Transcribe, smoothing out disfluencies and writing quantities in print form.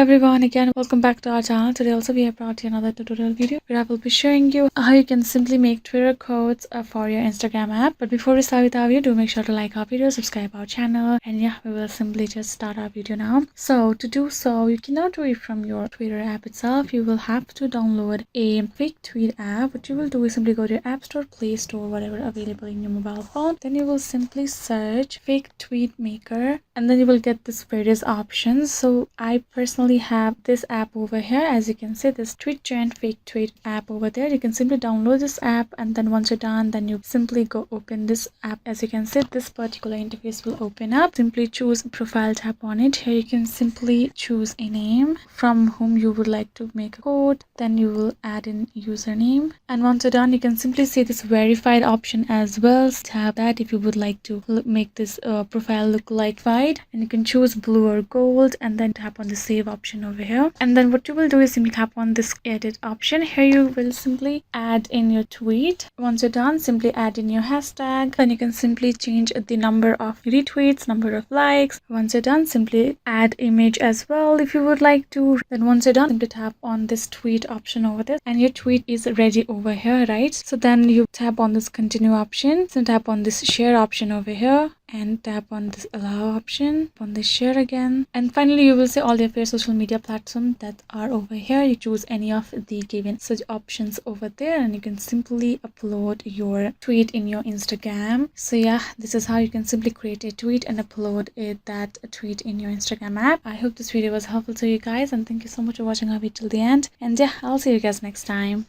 Everyone, again welcome back to our channel. Today also we have brought you another tutorial video where I will be showing you how you can simply make Twitter codes for your Instagram app. But before we start with our video, do make sure to like our video, subscribe our channel, and yeah, we will simply just start our video now. So to do so, you cannot do it from your Twitter app itself. You will have to download a fake tweet app. What you will do is simply go to your app store, play store, whatever available in your mobile phone. Then you will simply search fake tweet maker, and then you will get this various options. So I personally have this app over here. As you can see, this TweetGen fake tweet app over there. You can simply download this app, and then once you're done, then you simply go open this app. As you can see, this particular interface will open up. Simply choose profile, tap on it. Here you can simply choose a name from whom you would like to make a code. Then you will add in username, and once you're done, you can simply see this verified option as well. Tap that if you would like to make this profile look like verified, and you can choose blue or gold, and then tap on the save option over here. And then what you will do is simply tap on this edit option. Here you will simply add in your tweet. Once you're done, simply add in your hashtag. Then you can simply change the number of retweets, number of likes. Once you're done, simply add image as well if you would like to. Then once you're done, simply tap on this tweet option over there, and your tweet is ready over here, right? So then you tap on this continue option, so tap on this share option over here, and tap on this allow option, on this share again, and finally you will see all your social media platforms that are over here. You choose any of the given such options over there, and you can simply upload your tweet in your Instagram. So yeah, this is how you can simply create a tweet and upload that tweet in your Instagram app. I hope this video was helpful to you guys, and thank you so much for watching our video till the end, and yeah, I'll see you guys next time.